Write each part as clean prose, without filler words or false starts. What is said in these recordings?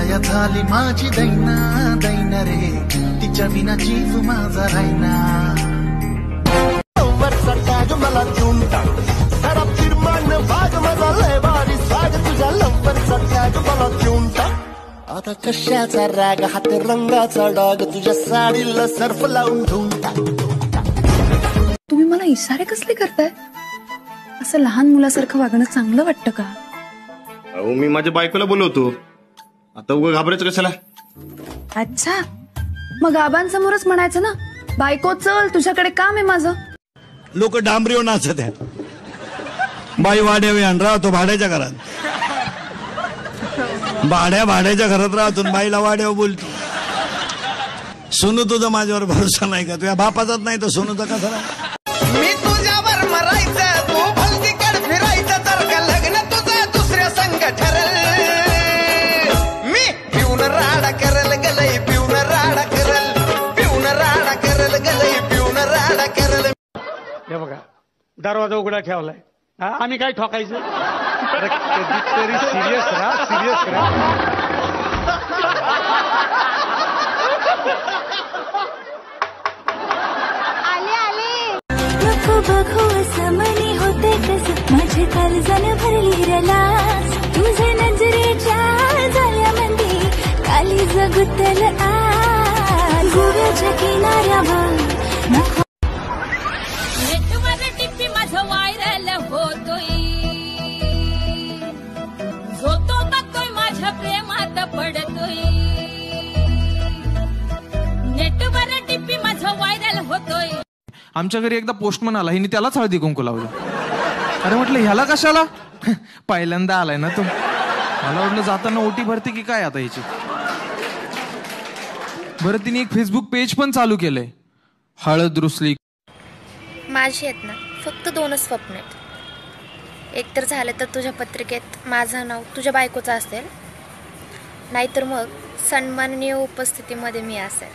माया झाली माझी दैना दैना रे, तिच्या विना जीव माझा राहिना. मला देऊन टाक सारा फिरमान भाग माझा लय भारी साग, तुझ्या लवकरचा टॅग मला देऊन टाक. आता कशाचा राग हात रंगाचा डाग, तुझ्या साडीला सर्फ लावून धुवून टाक. तुम्ही मला इशारे कसले करताय? असं लहान मुलासारखं वागणं चांगलं वाटतं का? अहो मी माझ्या बायकोला बोलवतो, आता उगा घाबरायचं कशाला? अच्छा, मग आबांसमोरच म्हणायचं ना, बायको चल तुझ्याकडे काम आहे माझं. लोक डांबरीवर नाचत आहेत, बाई वाड्यावी आण राहतो भाड्याच्या घरात, भाड्याच्या घरात राहतो बाईला वाड्यावर बोलतो. सोनू तुझा माझ्यावर भरोसा नाही का? तुझ्या बापाचाच नाही तर सोनूचा कसा नाही? मी तुझ्यावर मरायचं, तू भलतीकड फिरायचं, तर का लग्न तुझं दुसऱ्या संग ठरल. मी पिऊन राडा करल गलई, पिऊन राडा करल, पिऊन राडा करल गलई, पिऊन राडा करल. हे बघा दरवाजा उघडा ठेवलाय, आम्ही काय ठोकायचं? कधीतरी सिरियस राहा, सिरियस राहा. बघू असं मनी होते कस, माझे काळजान भरली रलास, तुझ्या नजरेच्या झाल्या मंदी काली जगुतल आज. गोव्याच्या किनाऱ्यावर नेटवर टिप्पी माझं व्हायरल होतोय, जो तो बघतोय माझ्या प्रेमात पडतोय. नेटवर टिप्पी माझं व्हायरल होतोय. आमच्या घरी एकदा पोस्टमन आला, हिने त्यालाच हळदी कुंकू लावलं. अरे म्हटलं ह्याला कशाला? पहिल्यांदा आलाय ना तो, मला वाटलं जाताना ओटी भरते की काय आता याची. बरं तिने एक फेसबुक पेज पण चालू केलंय, हळद रुसली. माझी आहेत ना फक्त 2च स्वप्न आहेत. एक तर झालं तर तुझ्या पत्रिकेत माझं नाव तुझ्या बायकोचं असेल, नाहीतर मग सन्माननीय उपस्थितीमध्ये मी असेल.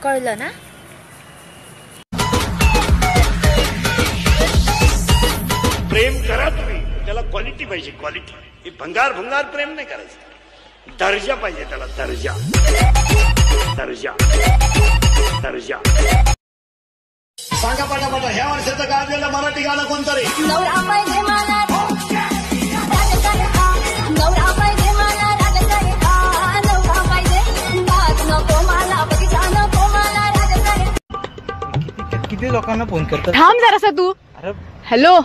कळलं ना? प्रेम करा तुम्ही, त्याला क्वालिटी पाहिजे, क्वालिटी. हे भंगार प्रेम नाही करायचं, दर्जा पाहिजे त्याला, दर्जा दर्जा दर्जा. सांगा पटापटा ह्या वर्षाचं गाजलेलं मराठी गाणं कोणतं रे? नवरा पाहिजे मला राजकारण, नवरा पाहिजे मला राजकारण, नवरा पाहिजे नाच नको मला, बगीचा नको मला राजकारण. किती लोकांना फोन करतात? थांब जरासा तू. हॅलो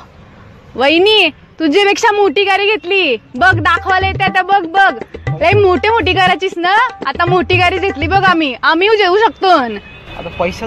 वहिनी, तुझ्यापेक्षा मोठी गाडी घेतली बघ, दाखवायला येते आता. बघ बघ लय मोठी गाडीचीस ना, आता मोठी गाडी घेतली बघ. आम्ही येऊ शकतो. आता पैसा